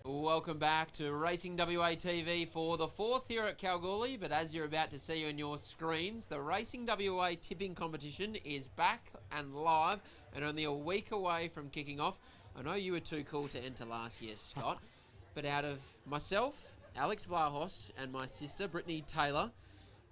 Welcome back to Racing WA TV for the fourth here at Kalgoorlie, but as you're about to see on your screens, the Racing WA tipping competition is back and live and only a week away from kicking off. I know you were too cool to enter last year, Scott, but out of myself, Alex Vlahos, and my sister, Brittany Taylor,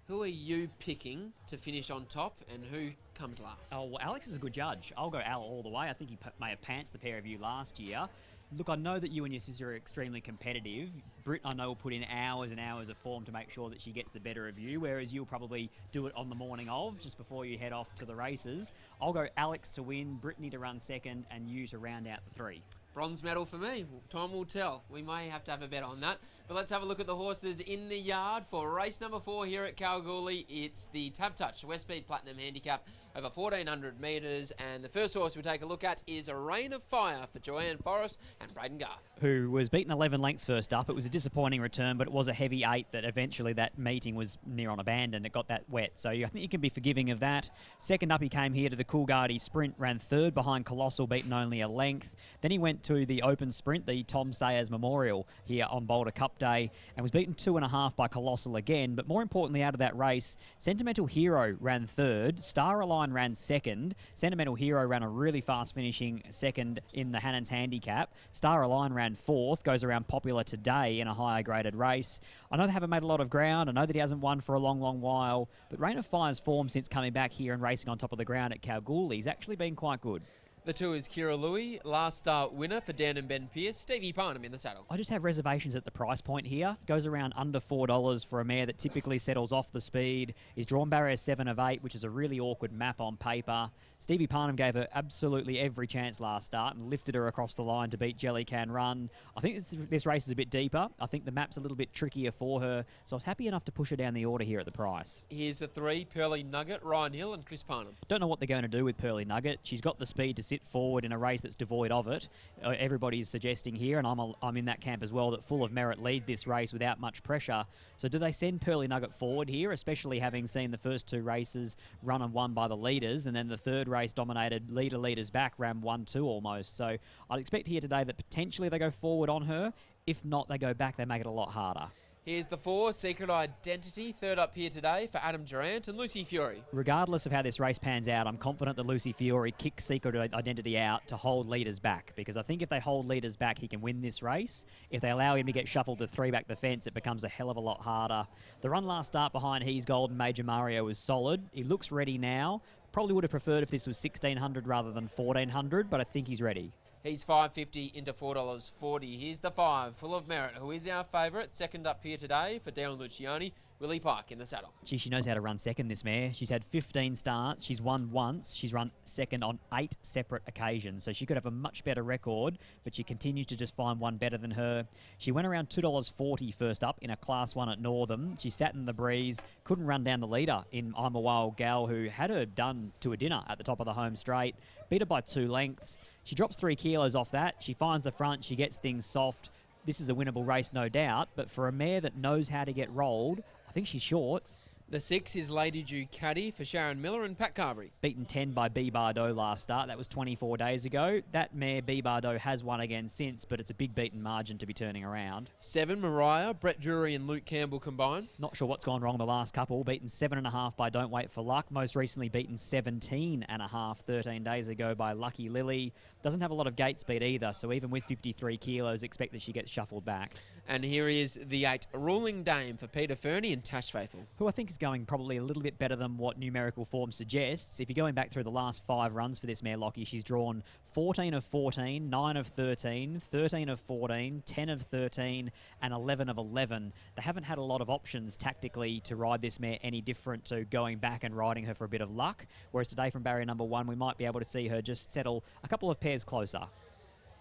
who are you picking to finish on top and who comes last? Oh, well, Alex is a good judge. I'll go Al all the way. I think he may have pantsed the pair of you last year. Look, I know that you and your sister are extremely competitive. Britt, I know, will put in hours and hours of form to make sure that she gets the better of you, whereas you'll probably do it on the morning of, just before you head off to the races. I'll go Alex to win, Brittany to run second, and you to round out the three. Bronze medal for me. Time will tell. We may have to have a bet on that. But let's have a look at the horses in the yard for race number 4 here at Kalgoorlie. It's the Tabtouch Westspeed Platinum Handicap over 1,400 metres. And the first horse we take a look at is A Rain of Fire for Joanne Forrest and Braden Garth, who was beaten 11 lengths first up. It was a disappointing return, but it was a heavy 8 that eventually that meeting was near on abandoned. It got that wet. So I think you can be forgiving of that. Second up, he came here to the Kalgoorlie Sprint, ran third behind Colossal, beaten only a length. Then he went to the Open Sprint, the Tom Sayers Memorial here on Boulder Cup Day, and was beaten 2.5 by Colossal again. But more importantly, out of that race, Sentimental Hero ran third, Star Align ran second. Sentimental Hero ran a really fast finishing second in the Hannon's Handicap. Star Align ran fourth, goes around Popular today in a higher graded race. I know they haven't made a lot of ground. I know that he hasn't won for a long, long while, but Rain of Fire's form since coming back here and racing on top of the ground at Kalgoorlie has actually been quite good. The 2 is Kira Louie, last start winner for Dan and Ben Pearce. Stevie Parnham in the saddle. I just have reservations at the price point here. Goes around under $4 for a mare that typically settles off the speed. Is drawn barrier 7 of 8, which is a really awkward map on paper. Stevie Parnham gave her absolutely every chance last start and lifted her across the line to beat Jelly Can Run. I think this race is a bit deeper. I think the map's a little bit trickier for her, so I was happy enough to push her down the order here at the price. Here's the 3, Pearly Nugget, Ryan Hill and Chris Parnham. Don't know what they're going to do with Pearly Nugget. She's got the speed to sit forward in a race that's devoid of it. Everybody's suggesting here, and I'm in that camp as well, that Full of Merit leads this race without much pressure. So do they send Pearly Nugget forward here, especially having seen the first 2 races run and won by the leaders, and then the third race dominated leaders back, ran 1-2 almost. So I'd expect here today that potentially they go forward on her. If not, they go back, they make it a lot harder. Here's the 4, Secret Identity, third up here today for Adam Durant and Lucy Fury. Regardless of how this race pans out, I'm confident that Lucy Fury kicks Secret Identity out to hold leaders back, because I think if they hold leaders back, he can win this race. If they allow him to get shuffled to 3 back the fence, it becomes a hell of a lot harder. The run last start behind He's Gold and Major Mario was solid. He looks ready now. Probably would have preferred if this was 1,600 rather than 1,400, but I think he's ready. He's $5.50 into $4.40. Here's the 5, Full of Merit, who is our favourite. Second up here today for Dion Luciani, William Pike in the saddle. Gee, she knows how to run second, this mare. She's had 15 starts. She's won once. She's run second on 8 separate occasions. So she could have a much better record, but she continues to just find one better than her. She went around $2.40 first up in a Class 1 at Northam. She sat in the breeze, couldn't run down the leader in I'm a Wild Gal, who had her done to a dinner at the top of the home straight. Beat her by 2 lengths. She drops 3 kilos off that. She finds the front. She gets things soft. This is a winnable race, no doubt, but for a mare that knows how to get rolled, I think she's short. The 6 is Lady Ducati for Sharon Miller and Pat Carberry. Beaten 10 by B. Bardot last start. That was 24 days ago. That mare, B. Bardot, has won again since, but it's a big beaten margin to be turning around. 7, Mariah, Brett Drury and Luke Campbell combined. Not sure what's gone wrong the last couple. Beaten 7.5 by Don't Wait for Luck. Most recently beaten 17.5 13 days ago by Lucky Lily. Doesn't have a lot of gate speed either, so even with 53 kilos, expect that she gets shuffled back. And here is the 8, Ruling Dame for Peter Fernie and Tash Faithful, who I think is going probably a little bit better than what numerical form suggests. If you're going back through the last 5 runs for this mare, Lockie, she's drawn 14 of 14, 9 of 13, 13 of 14, 10 of 13, and 11 of 11. They haven't had a lot of options tactically to ride this mare any different to going back and riding her for a bit of luck, whereas today from barrier number 1, we might be able to see her just settle a couple of pairs closer.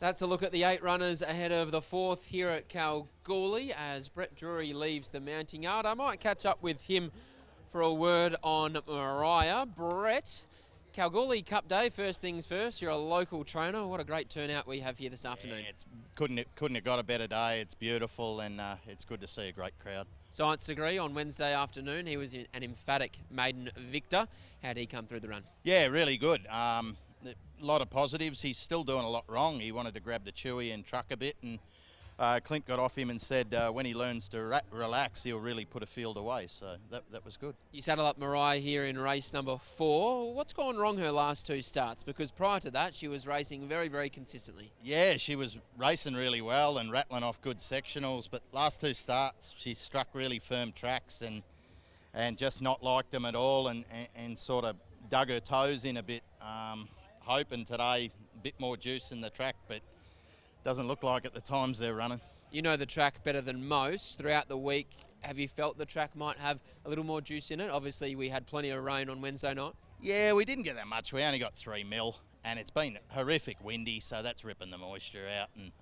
That's a look at the 8 runners ahead of the 4th here at Kalgoorlie as Brett Drury leaves the mounting yard. I might catch up with him for a word on Mariah. Brett, Kalgoorlie Cup Day, first things first. You're a local trainer. What a great turnout we have here this afternoon. Yeah, couldn't have got a better day. It's beautiful and it's good to see a great crowd. Science degree on Wednesday afternoon. He was an emphatic maiden victor. How did he come through the run? Yeah, really good. A lot of positives. He's still doing a lot wrong. He wanted to grab the chewy and truck a bit, and Clint got off him and said when he learns to relax, he'll really put a field away. So that was good. You saddle up Mariah here in race number 4. What's gone wrong her last 2 starts? Because prior to that, she was racing very, very consistently. Yeah, she was racing really well and rattling off good sectionals, but last 2 starts she struck really firm tracks and just not liked them at all, and sort of dug her toes in a bit. Hoping today a bit more juice in the track, but doesn't look like at the times they're running. You know the track better than most. Throughout the week, have you felt the track might have a little more juice in it? Obviously, we had plenty of rain on Wednesday night. Yeah, we didn't get that much. We only got 3 mil, and it's been horrific windy, so that's ripping the moisture out. And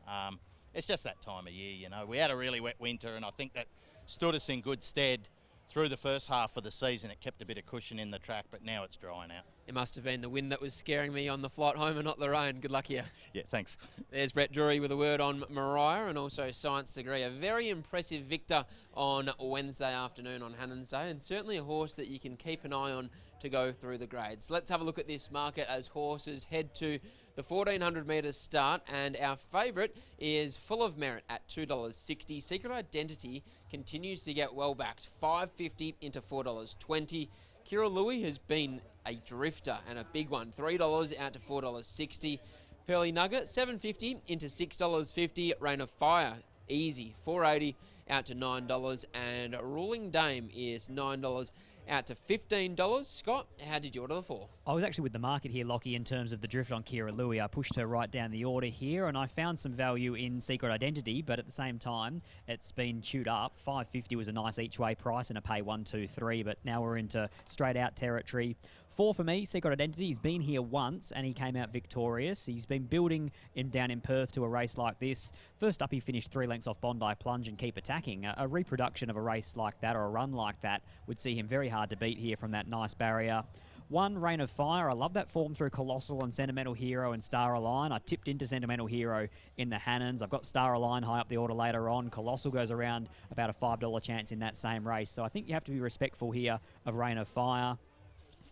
it's just that time of year, you know. We had a really wet winter, and I think that stood us in good stead through the first half of the season. It kept a bit of cushion in the track, but now it's drying out. It must have been the wind that was scaring me on the flight home and not the rain. Good luck here. Yeah, thanks. There's Brett Drury with a word on Mariah, and also Science Degree. A very impressive victor on Wednesday afternoon on Hannon's Day, and certainly a horse that you can keep an eye on to go through the grades. Let's have a look at this market as horses head to the 1400 metres start, and our favourite is Full of Merit at $2.60. Secret Identity continues to get well backed, $5.50 into $4.20. Kira Louie has been a drifter and a big one, $3 out to $4.60. Pearly Nugget, $7.50 into $6.50. Rain of Fire, easy, $4.80 out to $9. And Ruling Dame is $9 out to $15. Scott, how did you order the 4? I was actually with the market here, Lockie, in terms of the drift on Kira Louie. I pushed her right down the order here, and I found some value in Secret Identity, but at the same time, it's been chewed up. $5.50 was a nice each-way price and a pay 1, 2, 3, but now we're into straight-out territory. 4 for me, Secret Identity. He's been here once and he came out victorious. He's been building him down in Perth to a race like this. First up, he finished 3 lengths off Bondi Plunge and Keep Attacking. A reproduction of a race like that or a run like that would see him very hard to beat here from that nice barrier. 1, Rain of Fire. I love that form through Colossal and Sentimental Hero and Star Align. I tipped into Sentimental Hero in the Hannons. I've got Star Align high up the order later on. Colossal goes around about a $5 chance in that same race. So I think you have to be respectful here of Rain of Fire.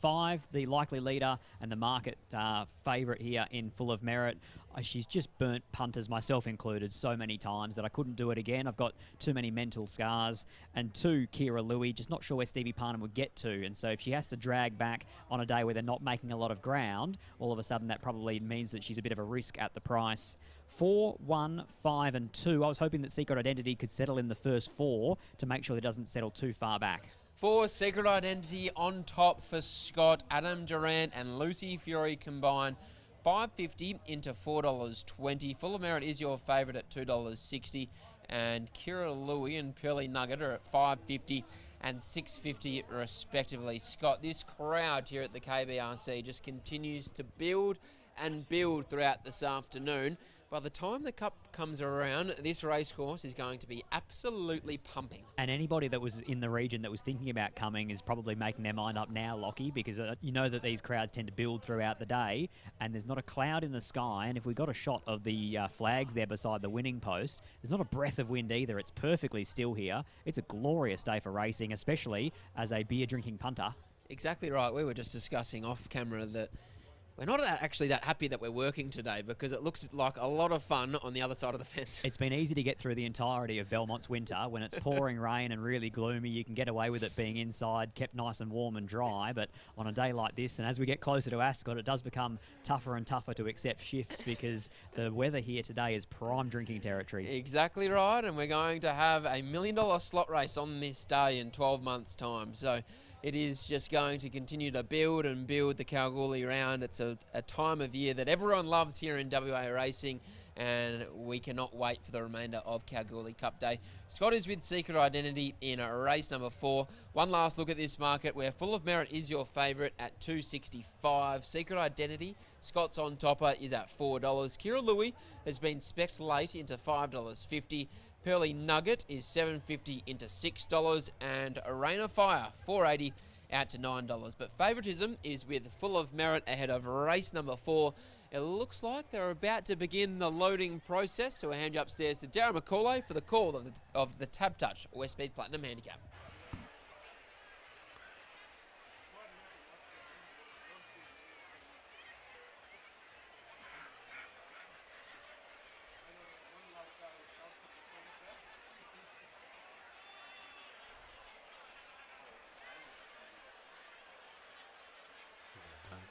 5, the likely leader and the market favourite here in Full of Merit. She's just burnt punters, myself included, so many times that I couldn't do it again. I've got too many mental scars. And 2, Kira Louie, just not sure where Stevie Parnham would get to. And so if she has to drag back on a day where they're not making a lot of ground, all of a sudden that probably means that she's a bit of a risk at the price. 4, 1, 5 and 2. I was hoping that Secret Identity could settle in the first 4 to make sure it doesn't settle too far back. 4, Secret Identity on top for Scott. Adam Durant and Lucy Fury combined. $5.50 into $4.20. Full of Merit is your favourite at $2.60. And Kira Louie and Pearly Nugget are at $5.50 and $6.50 respectively. Scott, this crowd here at the KBRC just continues to build and build throughout this afternoon. By the time the Cup comes around, this racecourse is going to be absolutely pumping. And anybody that was in the region that was thinking about coming is probably making their mind up now, Lockie, because you know that these crowds tend to build throughout the day, and there's not a cloud in the sky. And if we got a shot of the flags there beside the winning post, there's not a breath of wind either. It's perfectly still here. It's a glorious day for racing, especially as a beer-drinking punter. Exactly right. We were just discussing off camera that we're not actually that happy that we're working today because it looks like a lot of fun on the other side of the fence. It's been easy to get through the entirety of Belmont's winter. When it's pouring rain and really gloomy, you can get away with it being inside, kept nice and warm and dry. But on a day like this, and as we get closer to Ascot, it does become tougher and tougher to accept shifts because the weather here today is prime drinking territory. Exactly right, and we're going to have a $1 million slot race on this day in 12 months' time. So it is just going to continue to build and build the Kalgoorlie round. It's a time of year that everyone loves here in WA racing, and we cannot wait for the remainder of Kalgoorlie Cup Day. Scott is with Secret Identity in race number 4. One last look at this market where Full of Merit is your favourite at $2.65. Secret Identity, Scott's on topper, is at $4. Kira Louie has been spec'd late into $5.50. Pearly Nugget is $7.50 into $6, and Rain of Fire $4.80 out to $9. But favouritism is with Full of Merit ahead of race number 4. It looks like they're about to begin the loading process, so we'll hand you upstairs to Darren McCauley for the call of the Tabtouch Westspeed Platinum Handicap.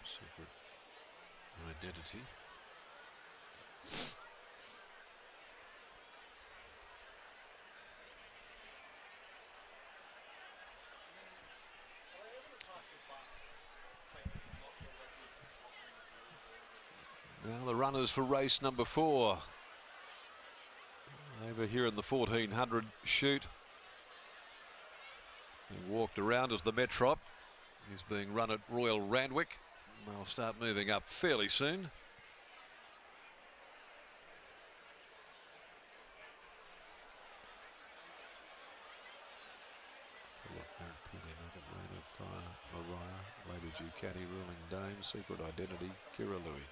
Secret Identity. Now the runners for race number 4. Over here in the 1400 shoot. Being walked around as the Metrop is being run at Royal Randwick. They'll start moving up fairly soon. Rain of Fire, Mariah, Lady Ducati, Ruling Dame, Secret Identity, Kira Louis.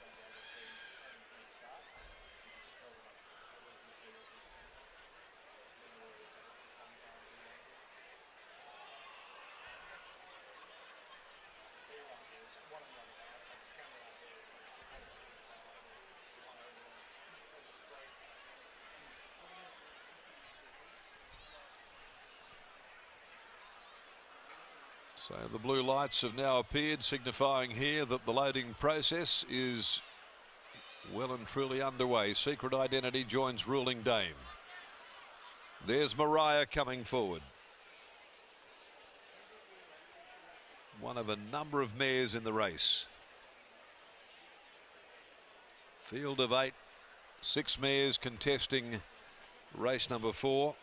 So the blue lights have now appeared, signifying here that the loading process is well and truly underway. Secret Identity joins Ruling Dame. There's Mariah coming forward. One of a number of mares in the race. Field of 8, 6 mares contesting race number 4.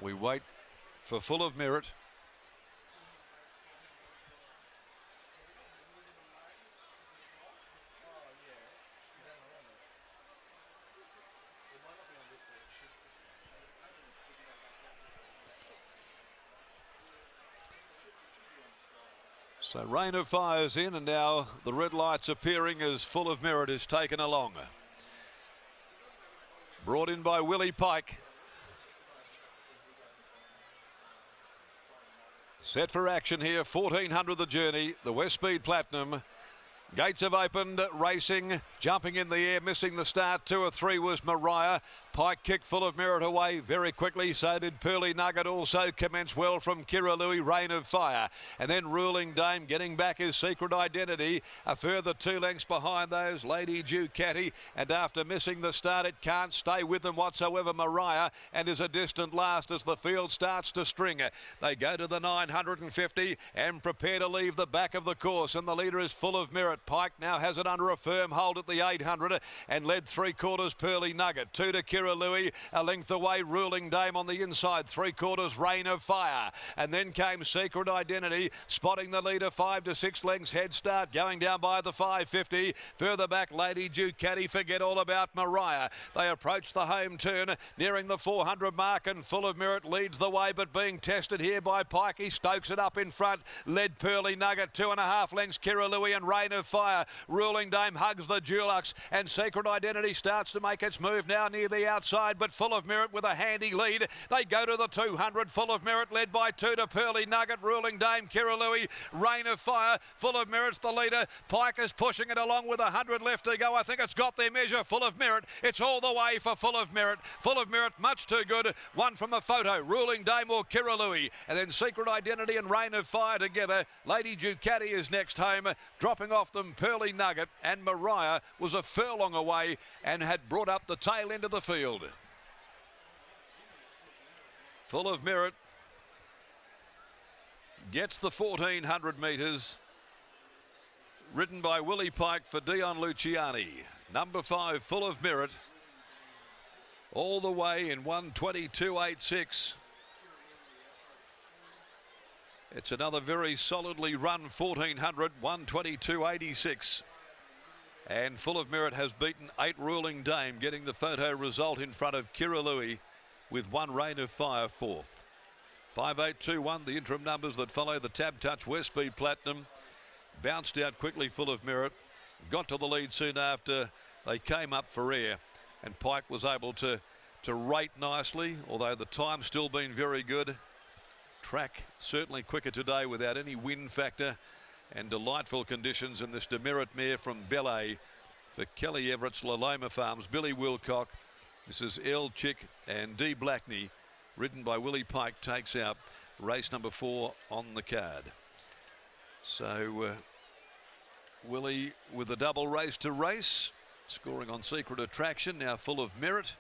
We wait for Full of Merit. So Rain of Fire's in, and now the red lights appearing as Full of Merit is taken along. Brought in by Willie Pike. Set for action here, 1400 the journey, the Westspeed Platinum. Gates have opened, racing, jumping in the air, missing the start. 2 or 3 was Mariah. Pike kicked Full of Merit away very quickly. So did Pearly Nugget. Also commenced well from Kira Louis, Rain of Fire. And then Ruling Dame getting back his Secret Identity. A further 2 lengths behind those, Lady Ducati. And after missing the start, it can't stay with them whatsoever, Mariah. And is a distant last as the field starts to string. They go to the 950 and prepare to leave the back of the course. And the leader is Full of Merit. Pike now has it under a firm hold at the 800 and led 3/4 Pearly Nugget. 2 to Kira Louis, a length away Ruling Dame on the inside. 3/4 Rain of Fire. And then came Secret Identity, spotting the leader 5 to 6 lengths head start, going down by the 550. Further back, Lady Ducati, forget all about Mariah. They approach the home turn, nearing the 400 mark, and Full of Merit leads the way, but being tested here by Pike. He stokes it up in front, led Pearly Nugget, 2.5 lengths, Kira Louis and Rain of Fire. Ruling Dame hugs the Dulux, and Secret Identity starts to make its move now near the outside, but Full of Merit with a handy lead. They go to the 200. Full of Merit led by 2 to Pearly Nugget, Ruling Dame, Kira Louis, Rain of Fire. Full of Merit's the leader. Pike is pushing it along with 100 left to go. I think it's got their measure. Full of Merit. It's all the way for Full of Merit. Full of Merit much too good. One from a photo. Ruling Dame or Kira Louis. And then Secret Identity and Rain of Fire together. Lady Ducati is next home. Dropping off them Pearly Nugget, and Mariah was a furlong away and had brought up the tail end of the field. Full of Merit gets the 1400 metres, ridden by Willie Pike for Dion Luciani. Number 5, Full of Merit, all the way in 1:22.86. It's another very solidly run 1400, 1:22.86. And Full of Merit has beaten 8 Ruling Dame, getting the photo result in front of Kira Louis with 1 Rain of Fire 4th. 5:8.21, the interim numbers that follow the Tabtouch Westspeed Platinum. Bounced out quickly, Full of Merit. Got to the lead soon after they came up for air. And Pike was able to rate nicely, although the time's still been very good. Track certainly quicker today without any wind factor, and delightful conditions in this demerit mare from Belay for Kelly Everett's Laloma Farms. Billy Wilcock, Mrs. L. Chick and D. Blackney, ridden by Willie Pike, takes out race number 4 on the card. So Willie with a double race to race, scoring on Secret Attraction, now Full of Merit,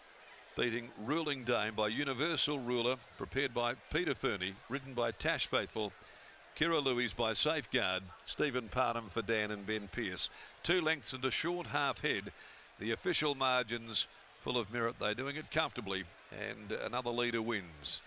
beating Ruling Dame by Universal Ruler, prepared by Peter Fernie, ridden by Tash Faithful, Kira Louise by Safeguard, Stephen Parham for Dan and Ben Pearce. 2 lengths and a short half head. The official margins, Full of Merit, they're doing it comfortably, and another leader wins.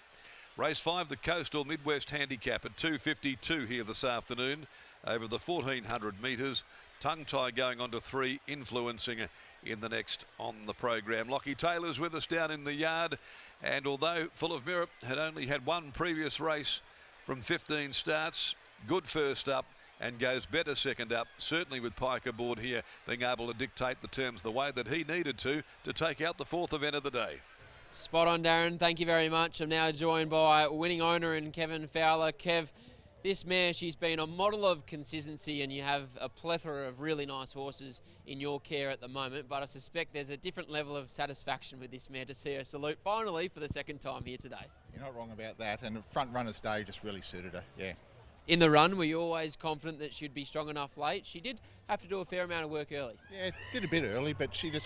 Race 5, the Coastal Midwest Handicap at 2:52 here this afternoon over the 1400 metres. Tongue Tie going on to 3, influencing in the next on the program. Lockie Taylor's with us down in the yard, and although Full of Merit had only had 1 previous race from 15 starts, good first up and goes better second up, certainly with Pike aboard here being able to dictate the terms the way that he needed to take out the 4th event of the day. Spot on, Darren. Thank you very much. I'm now joined by winning owner and Kevin Fowler. Kev, this mare, she's been a model of consistency, and you have a plethora of really nice horses in your care at the moment, but I suspect there's a different level of satisfaction with this mare to see her salute finally for the 2nd time here today. You're not wrong about that, and the front runner's day just really suited her, yeah. In the run, were you always confident that she'd be strong enough late? She did have to do a fair amount of work early. Yeah, did a bit early, but she's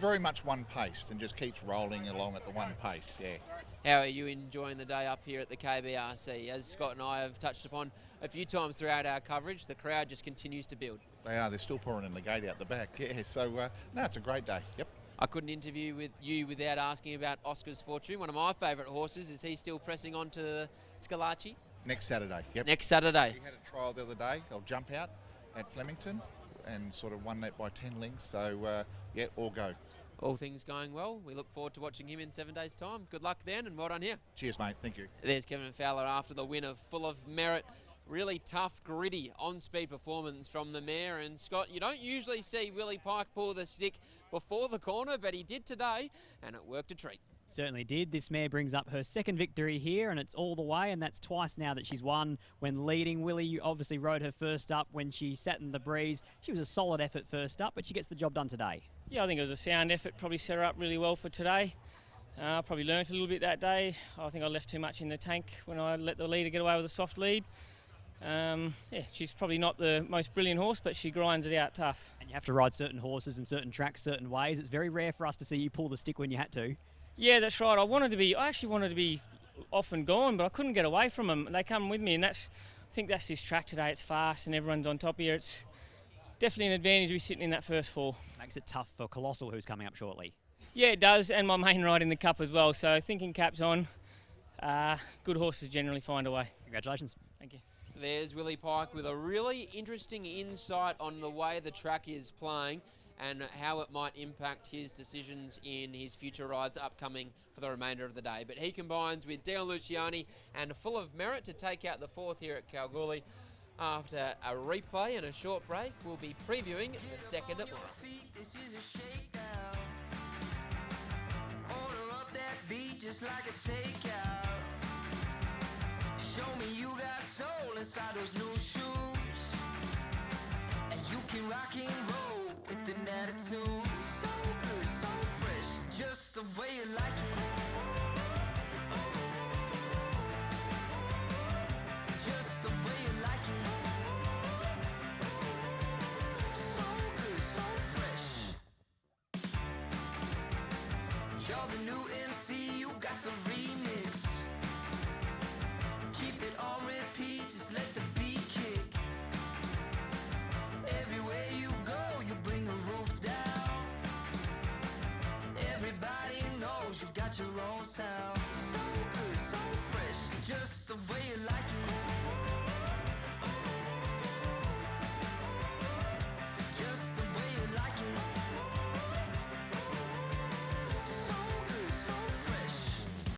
very much one-paced and just keeps rolling along at the one pace, yeah. How are you enjoying the day up here at the KBRC? As Scott and I have touched upon a few times throughout our coverage, the crowd just continues to build. They're still pouring in the gate out the back, yeah, so no, it's a great day, yep. I couldn't interview with you without asking about Oscar's Fortune, one of my favourite horses. Is he still pressing on to the Scalacci? Next Saturday, yep. Next Saturday. We had a trial the other day, they'll jump out at Flemington and sort of won that by 10 lengths, so yeah, all go. All things going well. We look forward to watching him in 7 days' time. Good luck then, and well done here. Cheers, mate, thank you. There's Kevin Fowler after the win of Full of Merit. Really tough, gritty, on-speed performance from the mare. And Scott, you don't usually see Willie Pike pull the stick before the corner, but he did today, and it worked a treat. Certainly did. This mare brings up her 2nd victory here, and it's all the way, and that's twice now that she's won when leading. Willie obviously rode her first up when she sat in the breeze. She was a solid effort first up, but she gets the job done today. Yeah, I think it was a sound effort, probably set her up really well for today. I probably learnt a little bit that day. I think I left too much in the tank when I let the leader get away with a soft lead. Yeah, she's probably not the most brilliant horse, but she grinds it out tough. And you have to ride certain horses in certain tracks, certain ways. It's very rare for us to see you pull the stick when you had to. Yeah, that's right. I actually wanted to be off and gone, but I couldn't get away from them. They come with me, and I think that's this track today. It's fast and everyone's on top here. It's definitely an advantage to be sitting in that first 4. Makes it tough for Colossal, who's coming up shortly. Yeah, it does, and my main ride in the Cup as well. So thinking cap's on. Good horses generally find a way. Congratulations. Thank you. There's Willie Pike with a really interesting insight on the way the track is playing and how it might impact his decisions in his future rides upcoming for the remainder of the day. But he combines with Dion Luciani and Full of Merit to take out the 4th here at Kalgoorlie. After a replay and a short break, we'll be previewing the 2nd at Moora. This is a shakedown. Order up that beat just like a takeout. Show me you got soul inside those new shoes, and you can rock and roll with an attitude. So good, so fresh, just the way you like it. Just the way you like it. So good, so fresh. You're the new MC, you got the remix. Keep it on repeat, just let the beat kick. Everywhere you go, you bring the roof down. Everybody knows you got your own sound. So good, so fresh, just the way you like it.